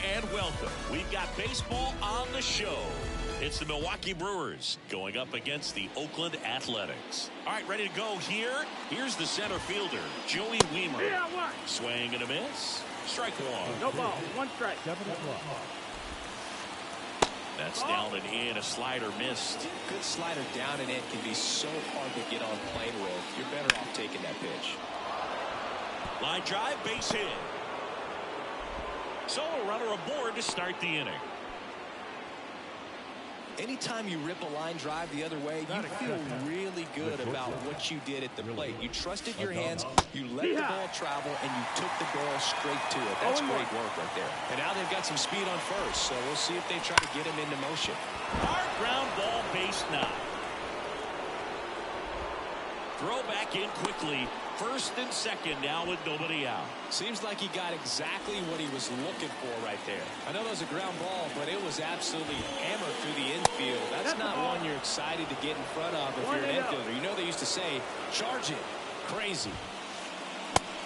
and welcome. We've got baseball on the show. It's the Milwaukee Brewers going up against the Oakland Athletics. All right, ready to go here. Here's the center fielder, Joey Weimer. Swing and a miss. Strike one. No ball. One strike. That's down and in. A slider missed. Good slider down and in can be so hard to get on plane with. You're better off taking that pitch. Line drive, base hit. So a runner aboard to start the inning. Anytime you rip a line drive the other way, you feel really good about what you did at the plate. You trusted your hands, you let the ball travel, and you took the barrel straight to it. That's great work right there. And now they've got some speed on first, so we'll see if they try to get him into motion. Hard ground ball, base knock. Throw back in quickly. First and second now with nobody out. Seems like he got exactly what he was looking for right there. I know that was a ground ball, but it was absolutely hammered through the infield. That's not one you're excited to get in front of if you're an infielder. You know they used to say, charge it. Crazy.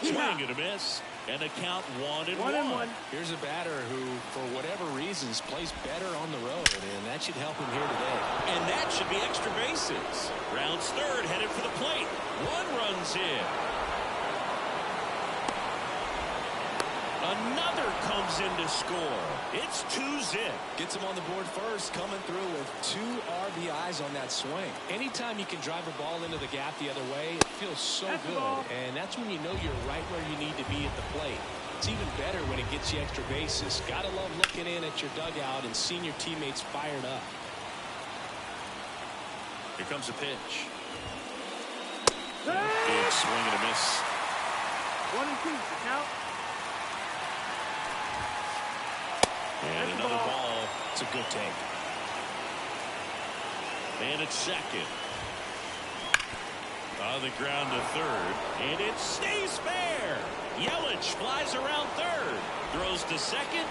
Swing and a miss. And the count 1-1. Here's a batter who, for whatever reasons, plays better on the road, and that should help him here today. And that should be extra bases. Rounds third, headed for the plate. One runs in. Another comes in to score. It's 2-zip. Gets him on the board first, coming through with 2 RBIs on that swing. Anytime you can drive a ball into the gap the other way, it feels so good. And that's when you know you're right where you need to be at the plate. It's even better when it gets you extra bases. Gotta love looking in at your dugout and seeing your teammates fired up. Here comes a pitch. Big swing and a miss. 1-2, the count. And another ball. It's a good take. And it's second. On the ground to third. And it stays fair. Yelich flies around third. Throws to second.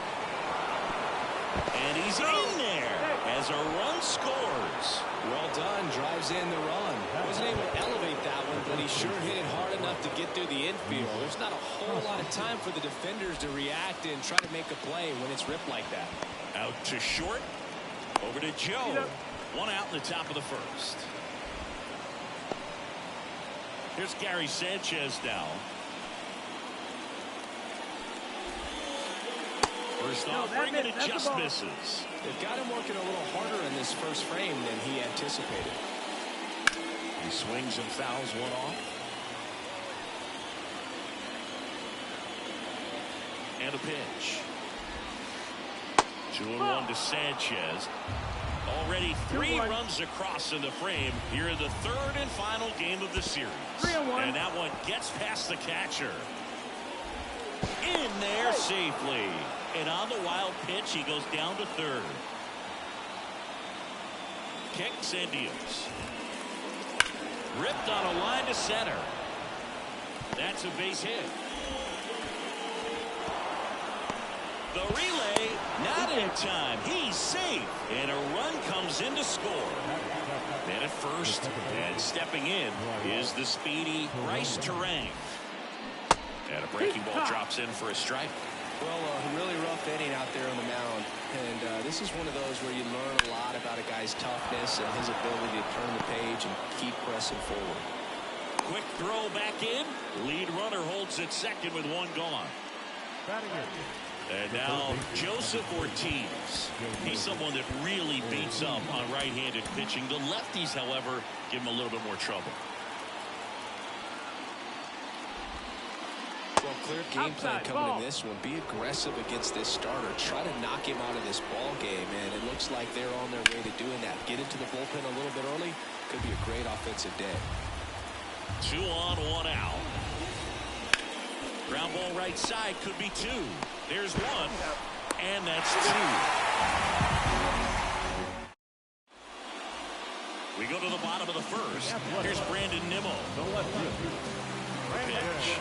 And he's in there as a run scores. Well done. Drives in the run. Wasn't able to elevate that one, but he sure hit it hard enough to get through the infield. There's not a whole lot of time for the defenders to react and try to make a play when it's ripped like that. Out to short. Over to Joe. One out in the top of the first. Here's Gary Sanchez now. First offering, and it just misses. They've got him working a little harder in this first frame than he anticipated. He swings and fouls one off. And a pitch. 2-1 to Sanchez. Already 3 runs across in the frame here in the third and final game of the series. 3-1. And that one gets past the catcher. In there safely. And on the wild pitch, he goes down to third. Kicks and deals. Ripped on a line to center. That's a base hit. The relay, not in time. He's safe. And a run comes in to score. Man at first. And stepping in is the speedy Bryce Terang. And a breaking ball drops in for a strike. Well, a really rough inning out there on the mound. And this is one of those where you learn a lot about a guy's toughness and his ability to turn the page and keep pressing forward. Quick throw back in. Lead runner holds at second with one gone. And now Joseph Ortiz. He's someone that really beats up on right-handed pitching. The lefties, however, give him a little bit more trouble. Well, clear game plan coming in this one. Be aggressive against this starter. Try to knock him out of this ball game, and it looks like they're on their way to doing that. Get into the bullpen a little bit early. Could be a great offensive day. 2 on, 1 out. Ground ball right side, could be 2. There's 1, and that's 2. We go to the bottom of the first. Here's Brandon Nimmo. Pitch.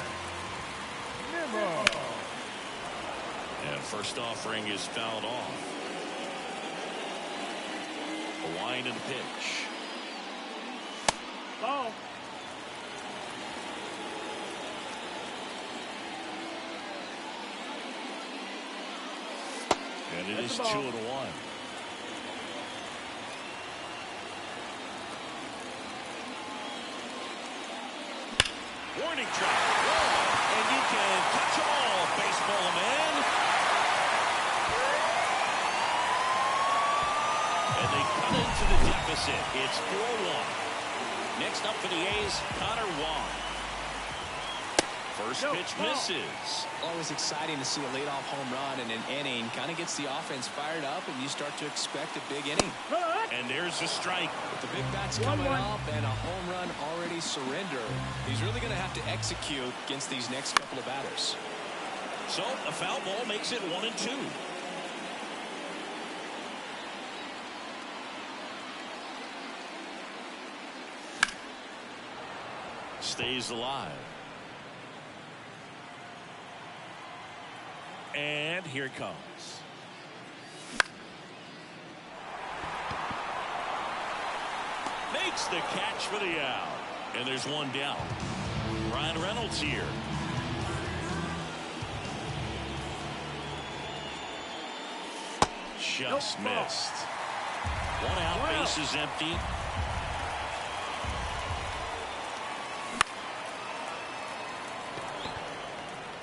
And first offering is fouled off. A line and a pitch. Ball. And it That's is the ball. 2-1. Warning track. Whoa. And you can catch all, baseball man. And they cut into the deficit. It's 4-1. Next up for the A's, Connor Wong. First pitch misses. Always exciting to see a leadoff home run in an inning. Kind of gets the offense fired up, and you start to expect a big inning. And there's a strike. With the big bats coming up and a home run already surrendered, he's really going to have to execute against these next couple of batters. So a foul ball makes it 1-2. Stays alive. And here it comes. Makes the catch for the out. And there's one down. Ryan Reynolds here. Just missed. One out, base is empty.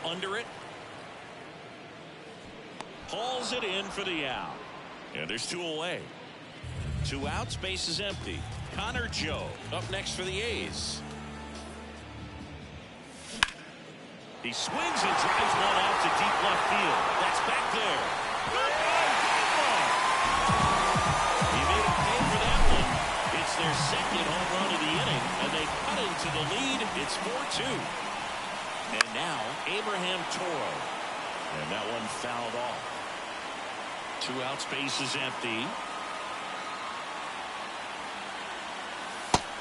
Under it. Hauls it in for the out. And there's two away. 2 outs, base is empty. Connor Joe up next for the A's. He swings and drives one out to deep left field. That's back there. Goodbye, goodbye. He made a pay for that one. It's their second home run of the inning, and they cut into the lead. It's 4-2. And now Abraham Toro. And that one fouled off. 2 outs, base is empty.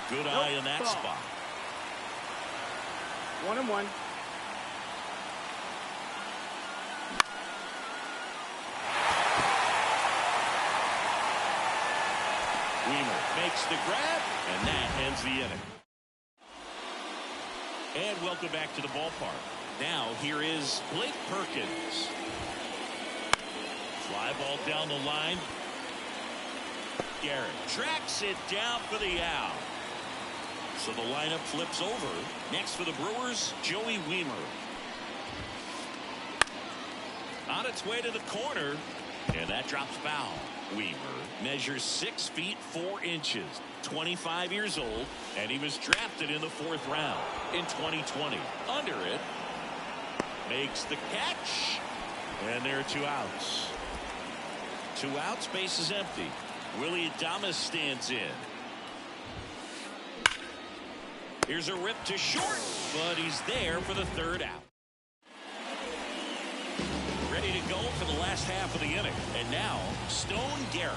Good eye in that spot. 1-1. Wiemer makes the grab, and that ends the inning. And welcome back to the ballpark. Now here is Blake Perkins. Fly ball down the line. Garrett tracks it down for the out. So the lineup flips over. Next for the Brewers, Joey Wiemer. On its way to the corner, and that drops foul. Wiemer measures 6 feet 4 inches, 25 years old, and he was drafted in the 4th round in 2020. Under it, makes the catch, and there are 2 outs. 2 outs, base is empty. Willie Adames stands in. Here's a rip to short, but he's there for the 3rd out. Ready to go for the last half of the inning. And now, Stone Garrett.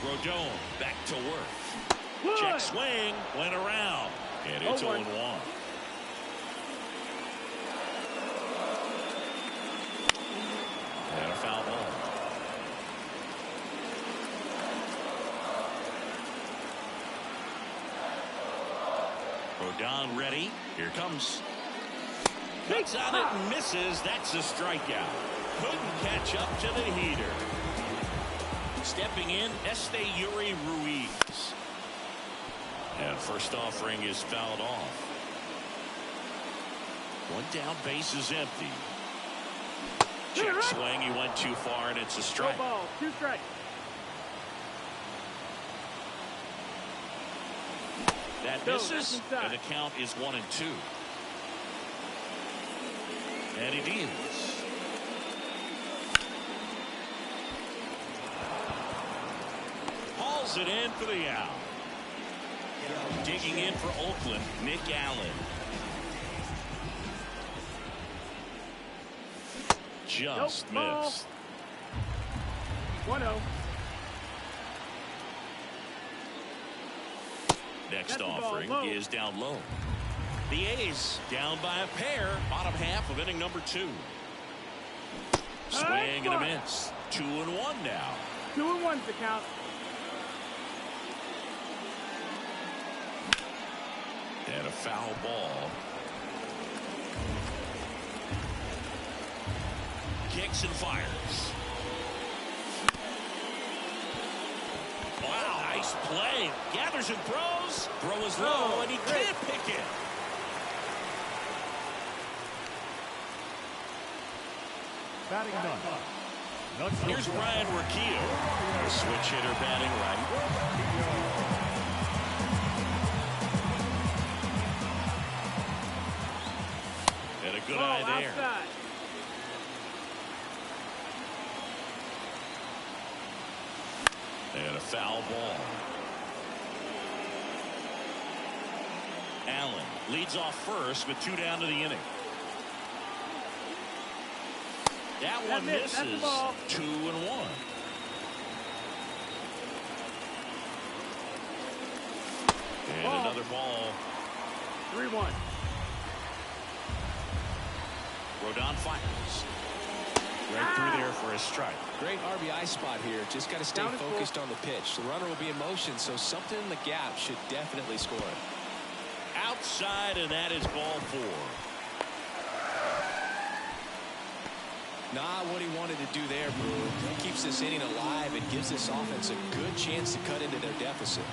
Rodon back to work. Check swing, went around, and it's 0-1. And a foul ball. Rodon ready. Here comes. Hits on it and misses. That's a strikeout. Couldn't catch up to the heater. Stepping in, Esteury Ruiz. And first offering is fouled off. 1 down, base is empty. Check swing, he went too far, and it's a strike. No ball, 2 strikes. That misses, and the count is 1-2. And it is. Hauls it in for the out. Digging in for Oakland, Nick Allen. Just missed. 1-0. Next offering is down low. The A's down by a pair, bottom half of inning number 2. Swing and a miss. 2-1 now. 2-1's the count. And a foul ball. Kicks and fires. Wow, nice play. Gathers and throws. Throw is low, and he can't pick it. Batting done. Here's Brian Riccio, a switch hitter batting right. And a good eye there. Outside. And a foul ball. Allen leads off first with 2 down to the inning. That one misses. 2-1. And another ball. 3-1. Rodon fires. Right through there for a strike. Great RBI spot here. Just got to stay focused on the pitch. The runner will be in motion, so something in the gap should definitely score. Outside, and that is ball 4. Not what he wanted to do there, Brew. Keeps this inning alive and gives this offense a good chance to cut into their deficit.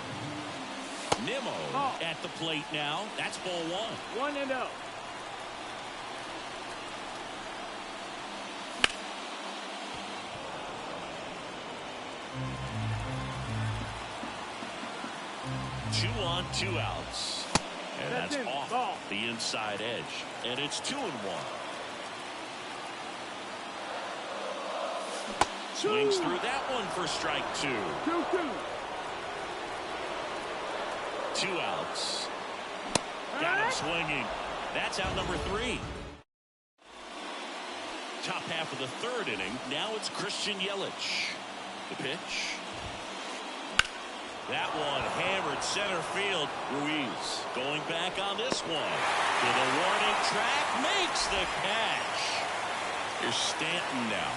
Nimmo at the plate now. That's ball 1. 1-0. Two on, 2 outs. And that's off the inside edge. And it's 2-1. Swings through that one for strike 2. 2-2. 2 outs. Got him swinging. That's out number 3. Top half of the 3rd inning. Now it's Christian Yelich. The pitch. That one hammered center field. Ruiz going back on this one. To the warning track. Makes the catch. Here's Stanton now.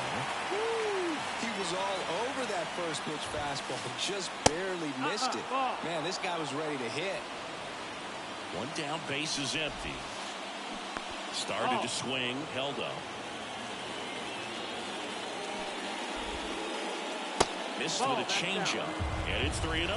He was all over that first pitch fastball. Just barely missed it. Man, this guy was ready to hit. 1 down, base is empty. Started to swing, held up. Missed with a changeup, and it's 3-0.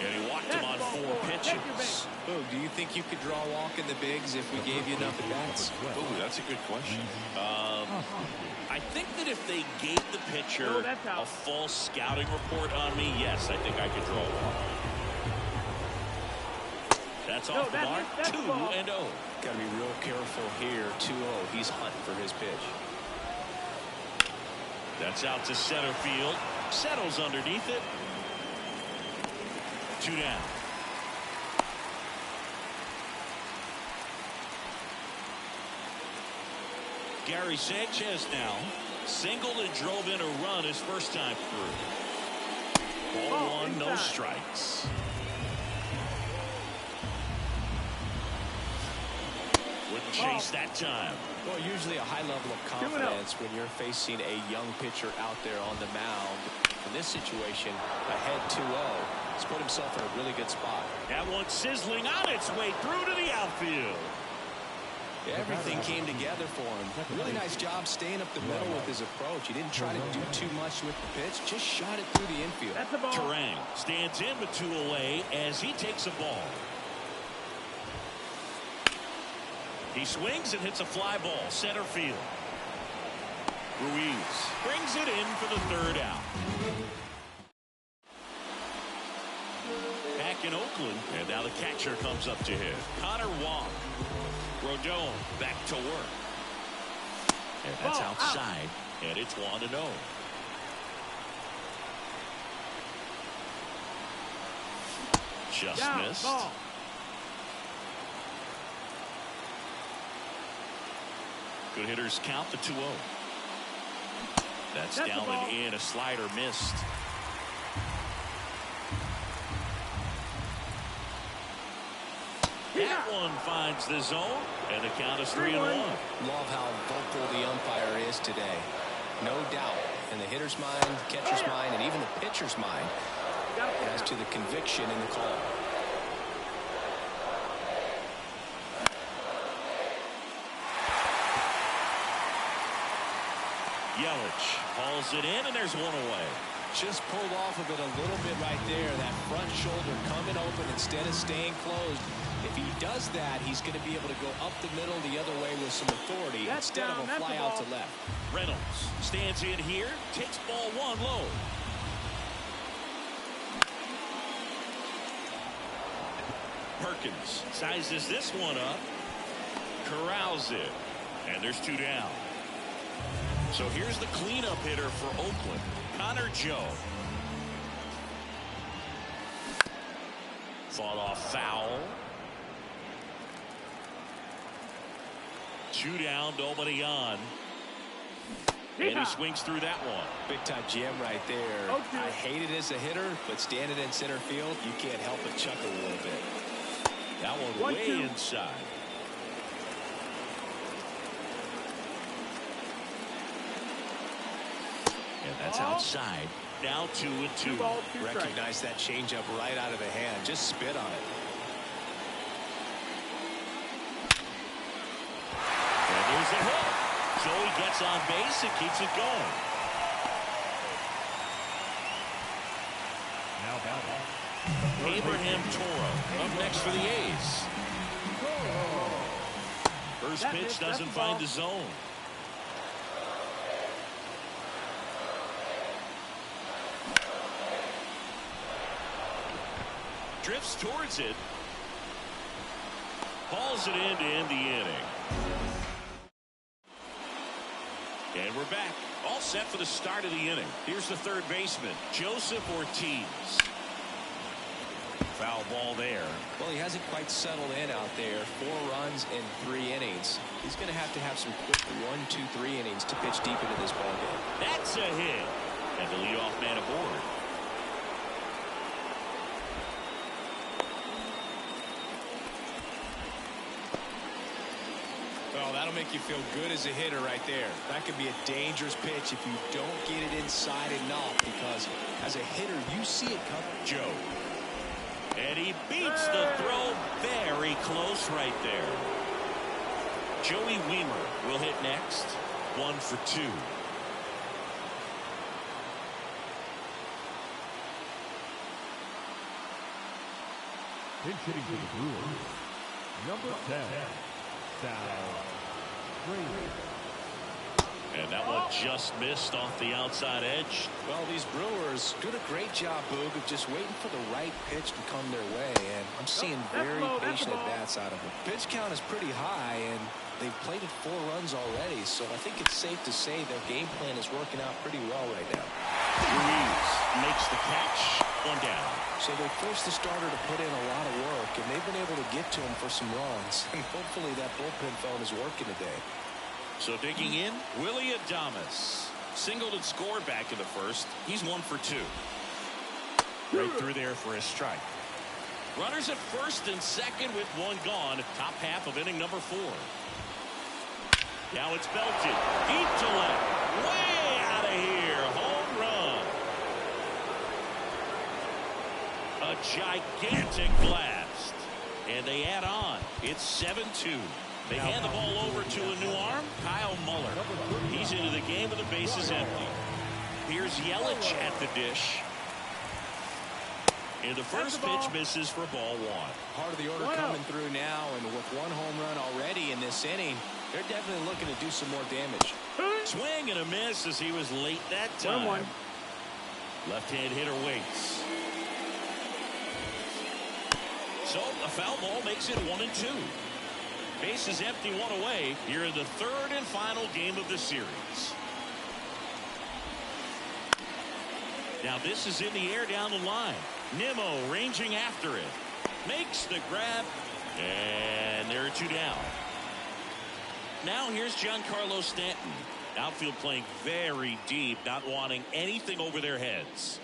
And he walked him on 4 pitches. Oh, do you think you could draw a walk in the bigs if we gave you enough at bats? Oh, that's a good question. I think that if they gave the pitcher a full scouting report on me, yes, I think I could draw a walk. That's off the mark. 2-0. Got to be real careful here. 2-0. He's hunting for his pitch. That's out to center field. Settles underneath it. 2 down. Gary Sanchez now singled and drove in a run his first time through. Ball 1, no strikes. Wouldn't chase that time. Well, usually a high level of confidence when you're facing a young pitcher out there on the mound. In this situation, ahead 2-0, he's put himself in a really good spot. That one sizzling on its way through to the outfield. Everything came together for him. Really nice job staying up the middle with his approach. He didn't try to do too much with the pitch, just shot it through the infield. That's a ball. Terang stands in with 2 away as he takes a ball. He swings and hits a fly ball center field. Ruiz brings it in for the 3rd out. Back in Oakland, and now the catcher comes up to hit. Connor Wong. Rodon back to work. And that's outside, and it's 1-0. Just missed. Ball. Good hitters count the 2-0. That's down and in. A slider missed. That one finds the zone, and the count is 3-1. Love how vocal the umpire is today. No doubt in the hitter's mind, catcher's mind, and even the pitcher's mind as to the conviction in the call. Yelich hauls it in, and there's one away. Just pulled off of it a little bit right there. That front shoulder coming open instead of staying closed. If he does that, he's going to be able to go up the middle the other way with some authority instead of a fly out to left. Reynolds stands in here, takes ball one low. Perkins sizes this one up, corrals it, and there's two down. So here's the cleanup hitter for Oakland, Connor Joe. Fought off foul. Two down, nobody on. And he swings through that one. Big time jam right there. Okay. I hate it as a hitter, but standing in center field, you can't help but chuckle a little bit. That one way inside. And that's outside. Now 2-2. Recognize that changeup right out of the hand. Just spit on it. And there's a hit. Joey gets on base and keeps it going. Now batting. Abraham Toro up next for the A's. First pitch doesn't find the zone. Drifts towards it. Hauls it in to end the inning. And we're back. All set for the start of the inning. Here's the third baseman, Joseph Ortiz. Foul ball there. Well, he hasn't quite settled in out there. 4 runs in 3 innings. He's going to have some quick 1, 2, 3 innings to pitch deep into this ball game. That's a hit. And the leadoff man aboard. Well, that'll make you feel good as a hitter right there. That could be a dangerous pitch if you don't get it inside enough, because as a hitter, you see it coming. Joe. And he beats the throw very close right there. Joey Weimer will hit next. 1 for 2. Pinch hitting for the Brewers. Number 10. Sal. And that one just missed off the outside edge. Well, these Brewers doing a great job, Boog, of just waiting for the right pitch to come their way. And I'm seeing very patient at-bats out of them. Pitch count is pretty high, and they've played it 4 runs already. So I think it's safe to say their game plan is working out pretty well right now. Ruiz makes the catch. 1 down. So they forced the starter to put in a lot of work, and they've been able to get to him for some runs. And hopefully that bullpen phone is working today. So digging in, Willie Adames. Singled and scored back in the first. He's 1 for 2. Right through there for a strike. Runners at first and second with 1 gone. Top half of inning number 4. Now it's belted. Deep to left. Way out of here. Home run. A gigantic blast. And they add on. It's 7-2. They hand the ball over to a new arm, Kyle Muller. He's into the game with the bases empty. Here's Yelich at the dish. And the first pitch misses for ball 1. Part of the order coming through now, and with 1 home run already in this inning, they're definitely looking to do some more damage. Swing and a miss as he was late that time. Left-hand hitter waits. So a foul ball makes it 1-2. Bases empty, 1 away here in the third and final game of the series. Now this is in the air down the line. Nimmo ranging after it. Makes the grab. And there are 2 down. Now here's Giancarlo Stanton. Outfield playing very deep, not wanting anything over their heads.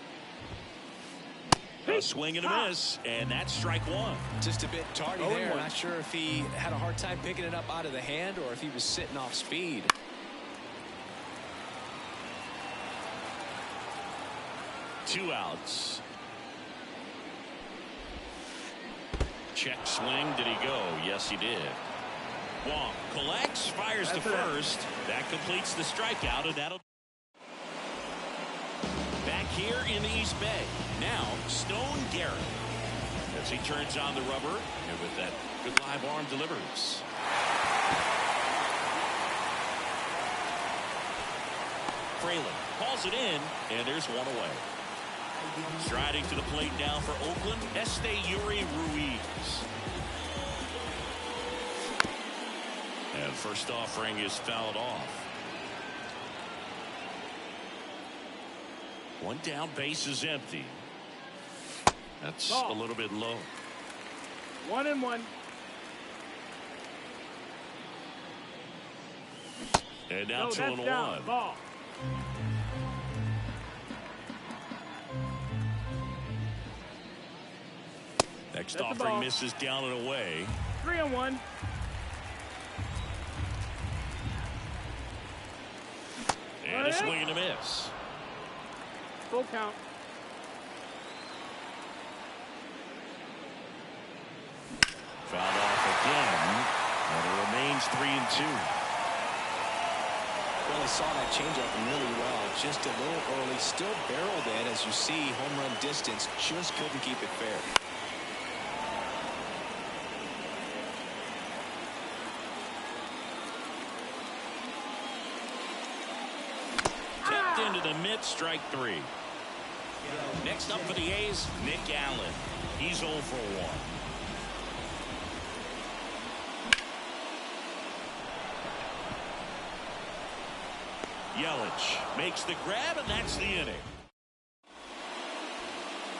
A swing and a miss, and that's strike 1. Just a bit tardy there. Not sure if he had a hard time picking it up out of the hand or if he was sitting off speed. Two outs. Check swing. Did he go? Yes, he did. Wong collects, fires to first. That completes the strikeout, and that'll here in the East Bay. Now, Stone Garrett. As he turns on the rubber, and with that good live arm delivers. Fraley calls it in, and there's one away. Striding to the plate now for Oakland, Yuri Ruiz. And first offering is fouled off. One down, base is empty. That's a little bit low. 1-1. And now 2-1. Ball. Next offering misses down and away. 3-1. And a swing and a miss. Full count. Fouled off again. And it remains 3-2. Well, he saw that changeup really well. Just a little early. Still barreled in. As you see, home run distance. Just couldn't keep it fair. Into the mid, strike 3. Next up for the A's, Nick Allen. He's 0 for 1. Yelich makes the grab, and that's the inning.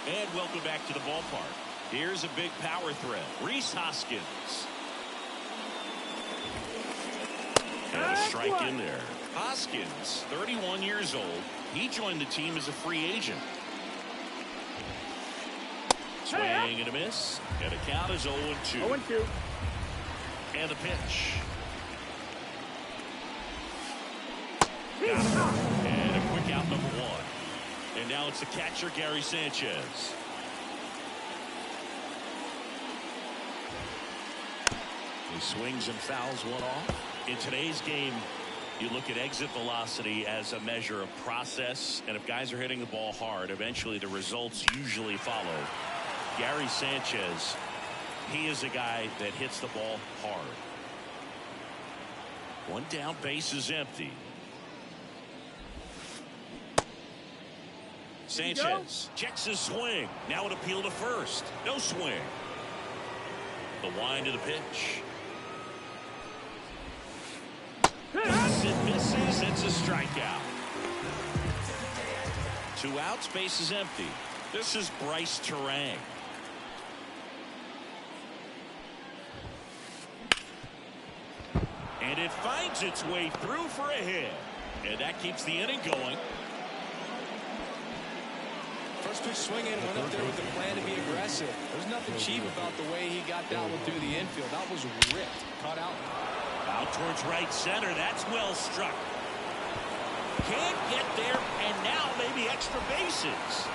And welcome back to the ballpark. Here's a big power threat. Rhys Hoskins. And a strike in there. Hoskins, 31 years old. He joined the team as a free agent. Swing and a miss. And the count is 0-2. 0-2. And the pitch. And a quick out, number 1. And now it's the catcher, Gary Sanchez. He swings and fouls one off. In today's game, you look at exit velocity as a measure of process, and if guys are hitting the ball hard, eventually the results usually follow. Gary Sanchez, he is a guy that hits the ball hard. One down, base is empty. Sanchez checks his swing. Now an appeal to first. No swing. The wind to the pitch. It misses. It's a strikeout. 2 outs, base is empty. This is Bryce Terang. And it finds its way through for a hit. And that keeps the inning going. First pitch swinging, went up there with the plan to be aggressive. There's nothing cheap about the way he got that one through the infield. That was ripped. Caught out. Out towards right center. That's well struck. Can't get there, and now maybe extra bases.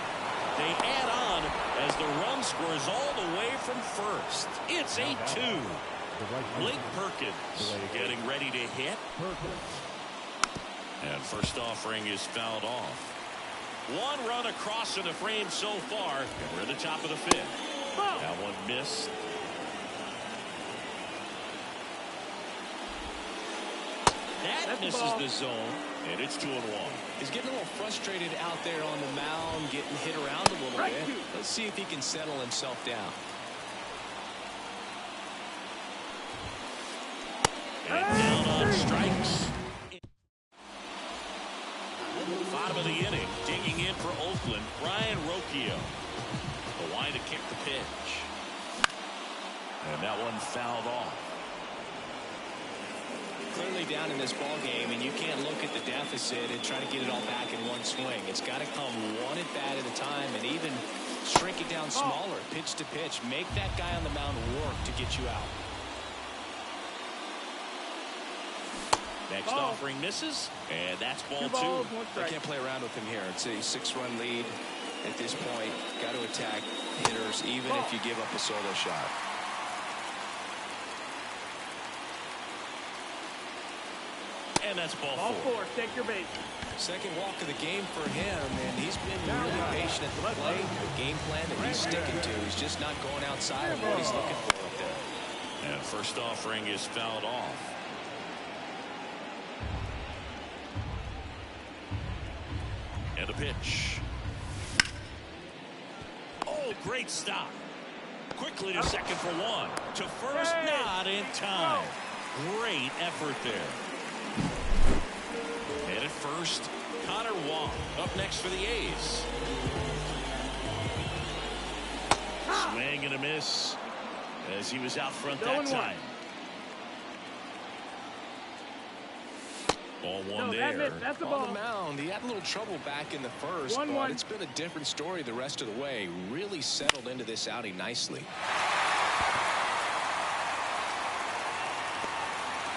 They add on as the run scores all the way from first. It's 8-2. Blake Perkins getting ready to hit. And first offering is fouled off. 1 run across in the frame so far. And we're at the top of the 5th. That one missed. That misses the zone, and it's 2-1. He's getting a little frustrated out there on the mound, getting hit around a little bit. Let's see if he can settle himself down. And down on strikes. Bottom of the inning, digging in for Oakland, Ryan Rocchio. The line to kick the pitch. And that one fouled off. Clearly down in this ball game, and you can't look at the deficit and try to get it all back in one swing. It's got to come one at bat at a time, and even shrink it down smaller, pitch to pitch. Make that guy on the mound work to get you out. Next offering misses, and that's ball 2. I can't play around with him here. It's a 6-run lead at this point. Got to attack hitters, even if you give up a solo shot. And that's ball Ball four. 4. Take your base. Second walk of the game for him, and he's been really patient at the plate. The game plan that he's sticking to. He's just not going outside of what he's looking for up there. And first offering is fouled off. And a pitch. Oh, great stop. Quickly to second for one. To first, not in time. Great effort there. And at first, Connor Wong up next for the A's. Swing and a miss as he was out front that time. Ball one there. That's the On ball. the mound, he had a little trouble back in the first, but it's been a different story the rest of the way. Really settled into this outing nicely.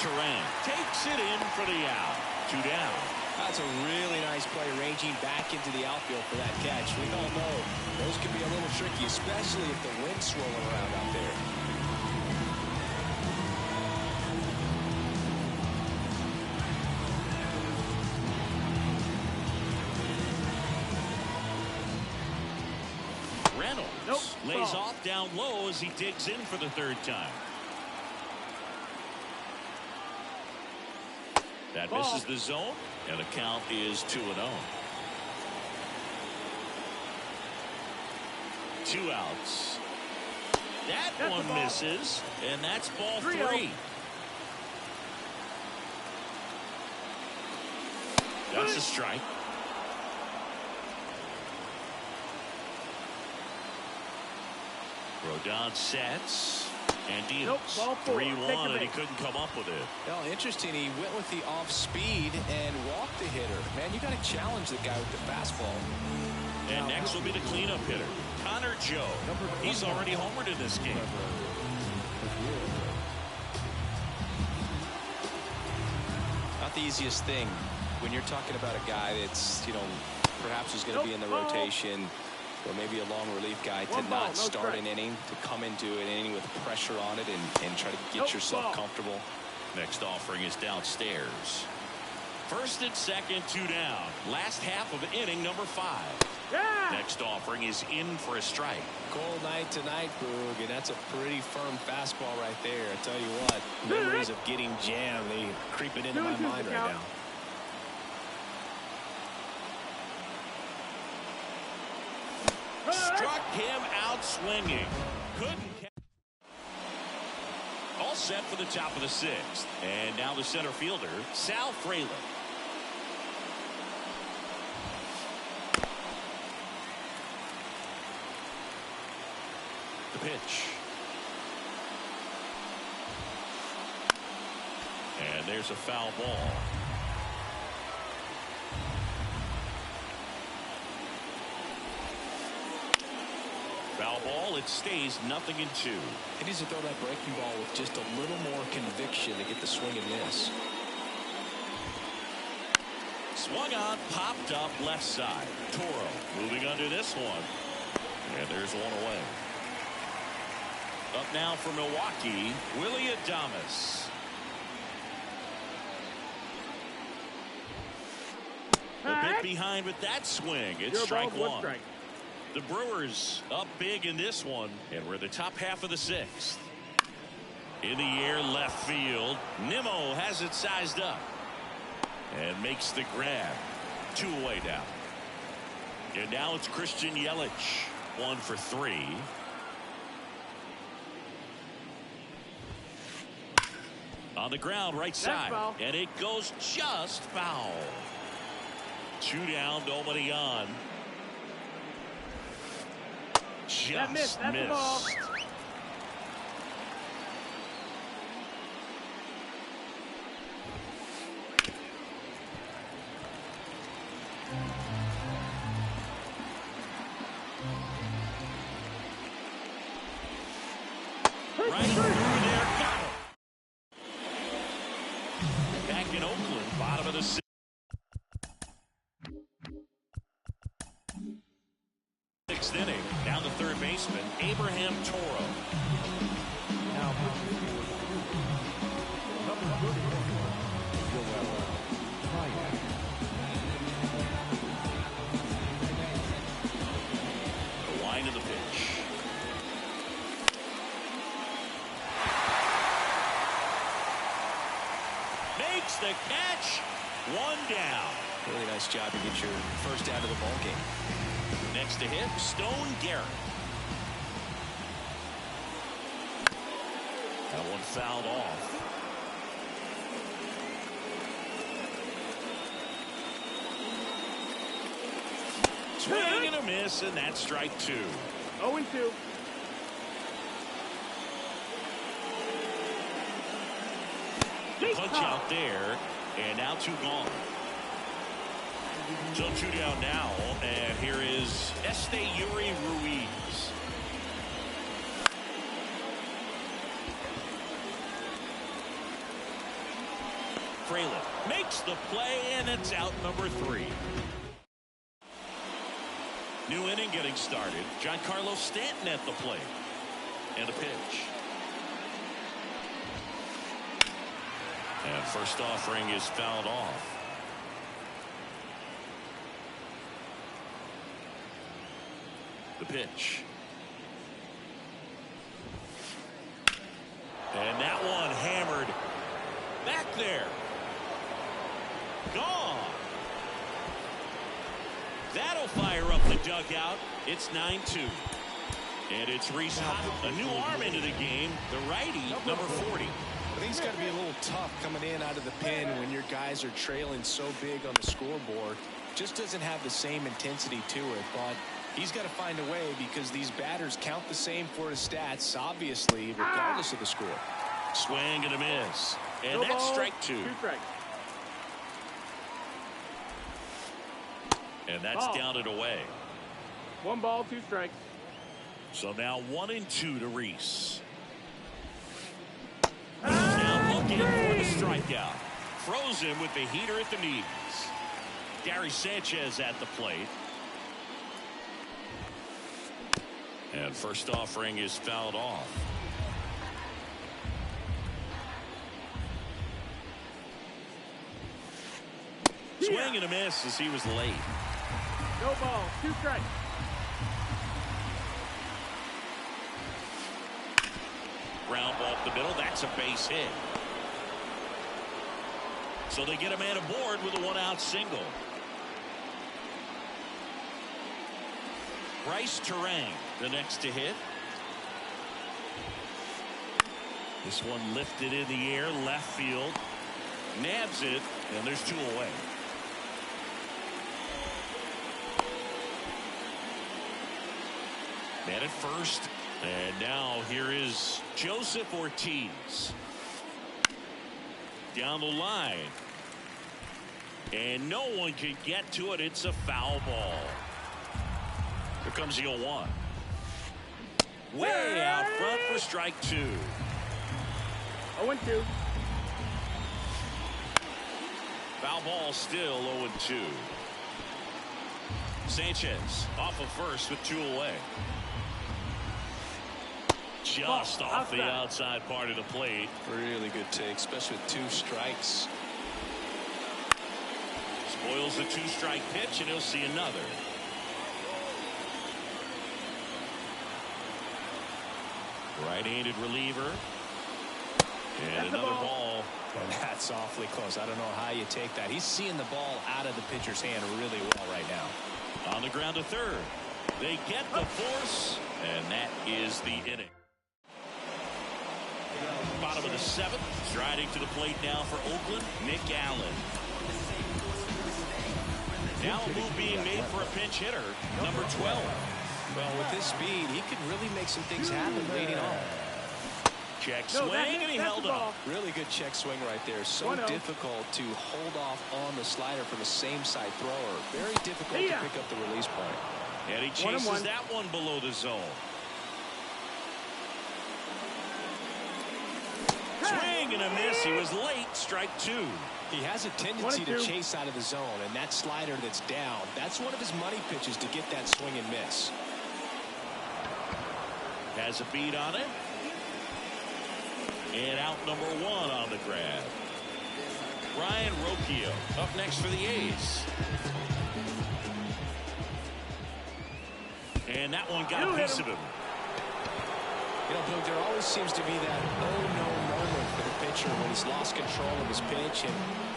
Turan takes it in for the out. 2 down. That's a really nice play, ranging back into the outfield for that catch. We all know those can be a little tricky, especially if the wind's swirling around out there. Reynolds lays off down low as he digs in for the third time. That misses the zone, and the count is 2-0. 2 outs. That one misses, and that's ball 3. That's a strike. Rodon sets and deals. 3-1, and he couldn't come up with it. Well, interesting. He went with the off speed and walked the hitter. Man, you got to challenge the guy with the fastball. And next will be the cleanup hitter, Connor Joe. He's already homered in this game. Not the easiest thing when you're talking about a guy that's, perhaps is going to be in the rotation, or maybe a long relief guy, to not start an inning, to come into an inning with pressure on it and try to get yourself comfortable. Next offering is downstairs. First and second, 2 down. Last half of inning number 5. Next offering is in for a strike. Cold night tonight, Boog, and that's a pretty firm fastball right there. I tell you what, memories of getting jammed, they creeping into my mind right now. Struck him out swinging. Couldn't catch. All set for the top of the 6th. And now the center fielder, Sal Frelick. The pitch. And there's a foul ball. Foul ball, it stays 0-2. He needs to throw that breaking ball with just a little more conviction to get the swing and miss. Swung on, popped up left side. Toro moving under this one. And there's one away. Up now for Milwaukee, Willie Adames. A bit behind with that swing. It's strike 1. The Brewers up big in this one, and we're the top half of the 6th. In the air, left field. Nimmo has it sized up and makes the grab. 2 away now. And now it's Christian Yelich. 1 for 3. On the ground, right side, and it goes just foul. 2 down, nobody on. Just missed. Right through there, got him. Back in Oakland, bottom of the 6th. 6th inning. Down the third baseman, Abraham Toro. makes the catch. One down. Really nice job to get your first out of the ball game. Next to hit, Stone Garrett. That one fouled off. Swing and a miss, and that's strike two. 0-2. Punch out there, and now two gone. So two down now, and here is Yuri Ruiz. Fraley makes the play, and it's out number 3. New inning getting started. Giancarlo Stanton at the plate. And a pitch. And first offering is fouled off. The pitch. And that one hammered back there. Gone. That'll fire up the dugout. It's 9-2. And it's Reese Hott, a new arm into the game, the righty, number 40. I think it's got to be a little tough coming in out of the pen when your guys are trailing so big on the scoreboard. Just doesn't have the same intensity to it, but he's got to find a way because these batters count the same for his stats, obviously, regardless of the score. Swing and a miss. And No that's ball, strike 2. 2 strikes. And that's down and away. 1 ball, 2 strikes. So now 1-2 to Reese. He's now looking for the strikeout. Froze him with the heater at the knees. Gary Sanchez at the plate. And first offering is fouled off. Swing and a miss as he was late. No ball, 2 strikes. Ground ball up the middle. That's a base hit. So they get a man aboard with a 1-out single. Bryce Terang, the next to hit. This one lifted in the air, left field. Nabs it, and there's 2 away. Man at first. And now here is Joseph Ortiz. Down the line. And no one can get to it. It's a foul ball. Here comes the 0-1. Way out front for strike 2. 0-2. Foul ball still 0-2. Sanchez off of first with 2 away. Just off the outside part of the plate. Really good take, especially with 2 strikes. Spoils the 2-strike pitch, and he'll see another. Right-handed reliever. And another ball. And that's awfully close. I don't know how you take that. He's seeing the ball out of the pitcher's hand really well right now. On the ground to third. They get the force, and that is the inning. Bottom of the 7th. Striding to the plate now for Oakland, Nick Allen. Now a move being made for a pinch hitter, number 12. Well, with this speed, he could really make some things happen leading off. Check swing, and he held up. Really good check swing right there. So difficult to hold off on the slider from a same side thrower. Very difficult to pick up the release point. And he chases that one below the zone. Swing and a miss. He was late. Strike 2. He has a tendency to chase out of the zone, and that slider that's down, that's one of his money pitches to get that swing and miss. Has a beat on it. And out number 1 on the grab. Ryan Rocchio up next for the A's. And that one got a piece of him. You know, Bill, there always seems to be that oh no moment for the pitcher pitcher when he's lost control of his pitch, and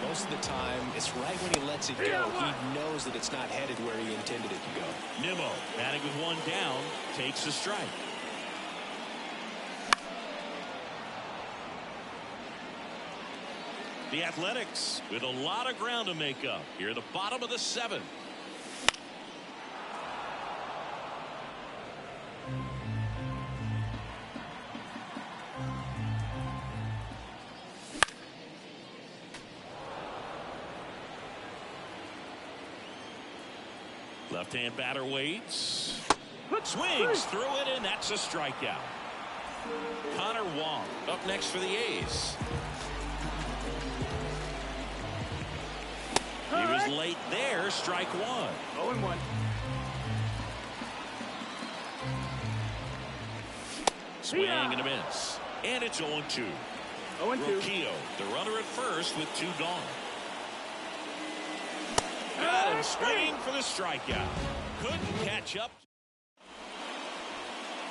most of the time, it's right when he lets it go. He knows that it's not headed where he intended it to go. Nimmo, batting with one down, takes a strike. The Athletics with a lot of ground to make up here at the bottom of the seventh. Left-hand batter waits. Swings through it, and that's a strikeout. Connor Wong up next for the A's. He was late there, strike one. 0-1. Swing and a miss. And it's 0-2. 0-2. Rocchio, the runner at first with two gone. Got him swinging for the strikeout. Couldn't catch up.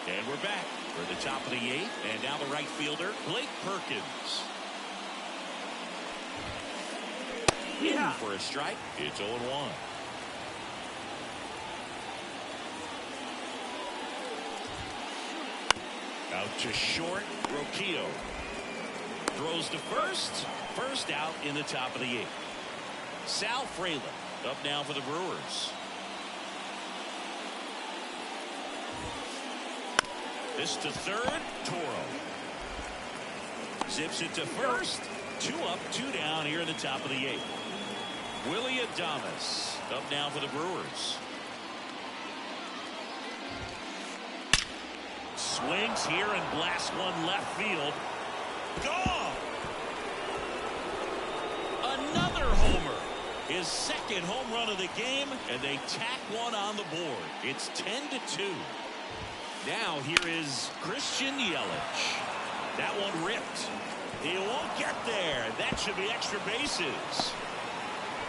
And we're back for the top of the eighth. And now the right fielder, Blake Perkins. In for a strike. It's 0-1. Out to short. Rocchio throws to first. First out in the top of the eighth. Sal Frelick up now for the Brewers. This to third. Toro zips it to first. 2 up, 2 down here in the top of the eighth. Willie Adames up now for the Brewers. Swings here and blasts one left field. Gone. Another homer. His second home run of the game, and they tack one on the board. It's 10-2. Now here is Christian Yelich. That one ripped. He won't get there. That should be extra bases.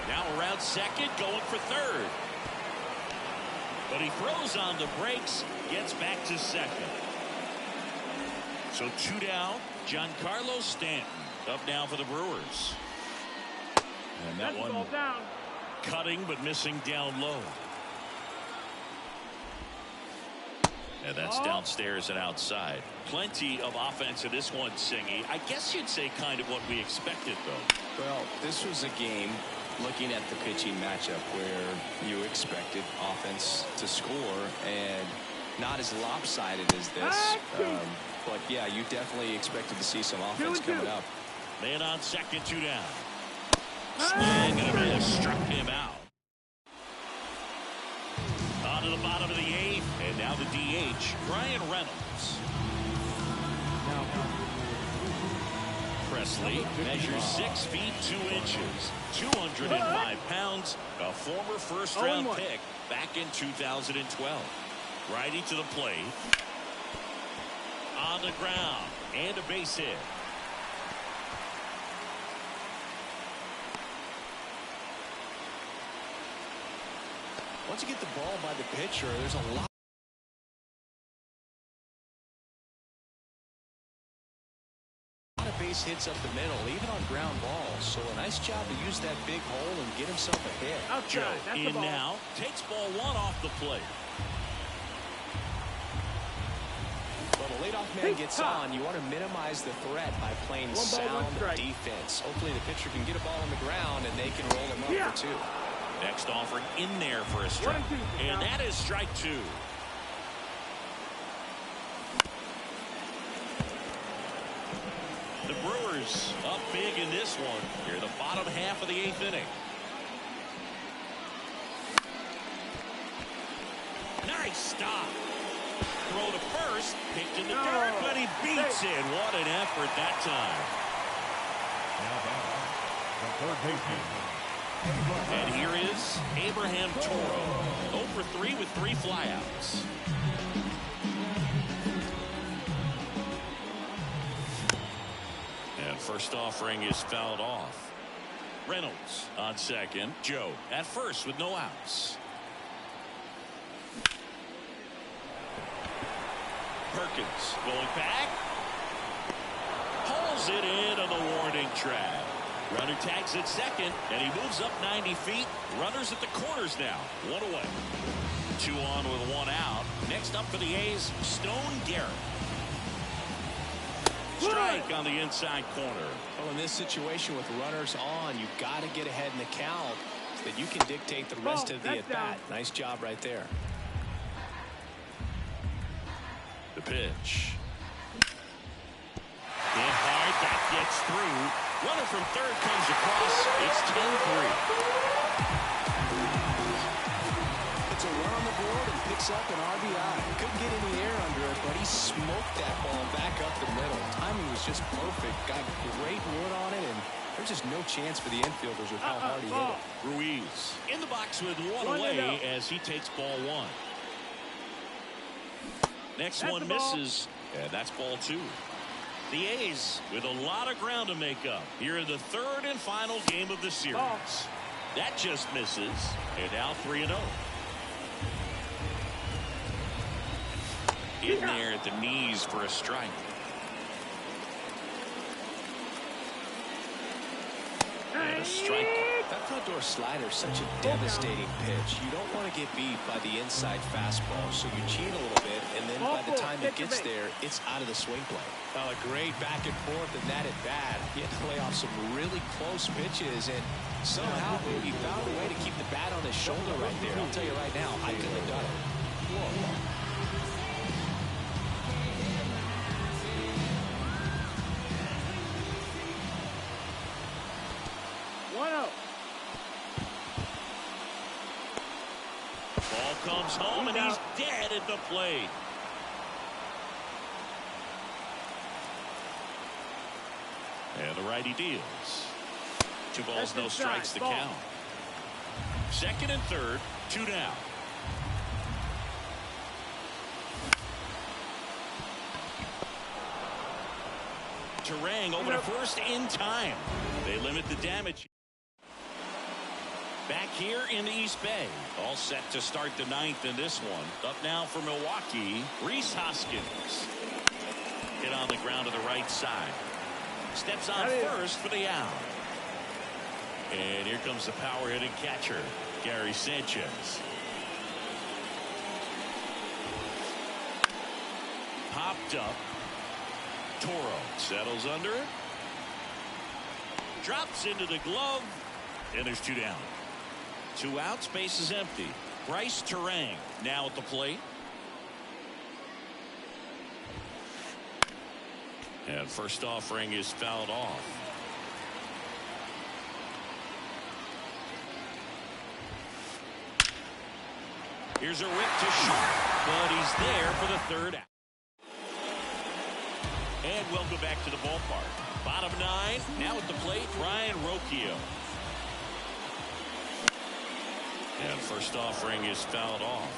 Now around second, going for third. But he throws on the brakes, gets back to second. So 2 down. Giancarlo Stanton up now for the Brewers. And that one down. Cutting but missing down low. And that's downstairs and outside. Plenty of offense in this one, Singy. I guess you'd say kind of what we expected, though. Well, this was a game, looking at the pitching matchup, where you expected offense to score, and not as lopsided as this. But, yeah, you definitely expected to see some offense coming up. Man on second, 2 down. Swing and a miss, struck him out. On to the bottom of the eighth, and now the DH, Brian Reynolds. Presley measures 6 feet 2 inches, 205 pounds, a former first-round pick back in 2012. Righty to the plate. On the ground, and a base hit. Once you get the ball by the pitcher, there's a lot of base hits up the middle, even on ground balls. So a nice job to use that big hole and get himself a hit. Joe in now, takes ball 1 off the plate. Well, the leadoff man gets on. You want to minimize the threat by playing sound defense. Hopefully the pitcher can get a ball on the ground and they can roll him up for 2. Next offering in there for a strike. And that is strike 2. The Brewers up big in this one here, the bottom half of the 8th inning. Nice stop. Throw to first, picked in the dirt, but he beats it. What an effort that time. Now back, the third baseman. And here is Abraham Toro, 0 for 3 with 3 flyouts. And first offering is fouled off. Reynolds on second. Joe at first with no outs. Perkins going back. Holds Throws it in on the warning track. Runner tags at second, and he moves up 90 feet. Runners at the corners now. One away. 2 on with 1 out. Next up for the A's, Stone Garrett. Strike on the inside corner. Well, in this situation with runners on, you've got to get ahead in the count so that you can dictate the rest of the at-bat. Nice job right there. The pitch. Hit hard, that gets through. Runner from third comes across. It's 10-3. It's a run on the board and picks up an RBI. Couldn't get any air under it, but he smoked that ball back up the middle. Timing was just perfect. Got great wood on it, and there's just no chance for the infielders with how hard he hit it. Ruiz in the box with 1 away as he takes ball 1. Next one misses, and that's ball 2. The A's with a lot of ground to make up here in the 3rd and final game of the series. That just misses, and now 3-0. In there at the knees for a strike. And a strike. That front door slider is such a devastating pitch. You don't want to get beat by the inside fastball, so you cheat a little bit, and then by the time it gets there, it's out of the swing plane. A great back and forth in that at bat. He had to play off some really close pitches, and somehow he found a way to keep the bat on his shoulder right there. I'll tell you right now, I couldn't have done it. Whoa. Ball comes home, and he's dead at the plate. And the righty deals. 2 balls, no strikes to count. 2nd and 3rd, 2 down. Turang over to first in time. They limit the damage. Back here in the East Bay. All set to start the 9th in this one. Up now for Milwaukee, Rhys Hoskins. Hit on the ground to the right side. Steps on first for the out. And here comes the power hitting catcher, Gary Sanchez. Popped up. Toro settles under it. Drops into the glove. And there's 2 down. 2 outs, base is empty. Bryce Turang now at the plate. And first offering is fouled off. Here's a rip to short, but he's there for the 3rd out. And welcome back to the ballpark. Bottom 9, now at the plate, Ryan Rocchio. And first offering is fouled off.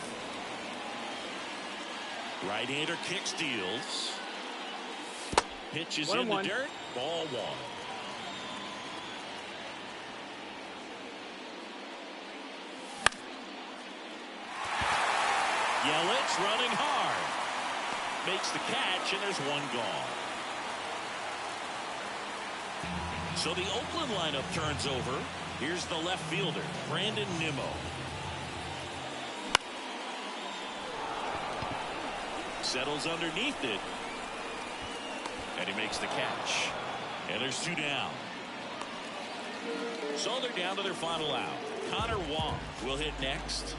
Right-hander kick steals. Pitches in the dirt. Ball 1. Yelich running hard. Makes the catch, and there's 1 gone. So the Oakland lineup turns over. Here's the left fielder, Brandon Nimmo. Settles underneath it. And he makes the catch. And there's 2 down. So they're down to their final out. Connor Wong will hit next.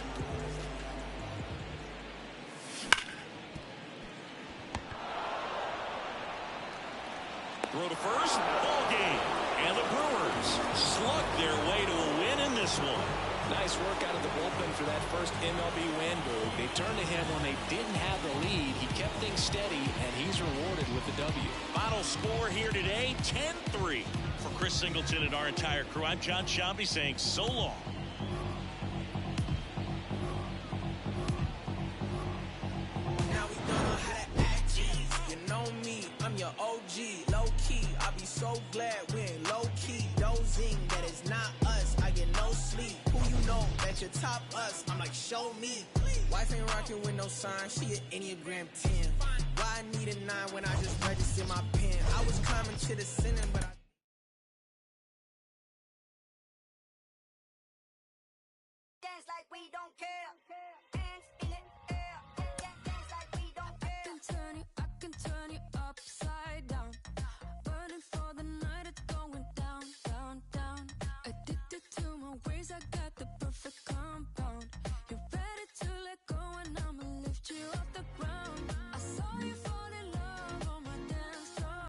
Throw to first. Ball game. And the Brewers slug their way to a win in this one. Nice work out of the bullpen for that first MLB win, Boog. They turned to him when they didn't have the lead. He kept things steady, and he's rewarded with the W. Final score here today, 10-3. For Chris Singleton and our entire crew, I'm John Shambi saying so long. Now we don't know how to act. You know me, I'm your OG. Low key, I'll be so glad we're in low key. Dozing that it's not us. I get no sleep. Who you know that you top us? I'm like, show me. Wife ain't rocking with no sign. She an Enneagram 10. Why I need a 9 when I just registered my pen. I was climbing to the ceiling, but I... Dance like we don't care.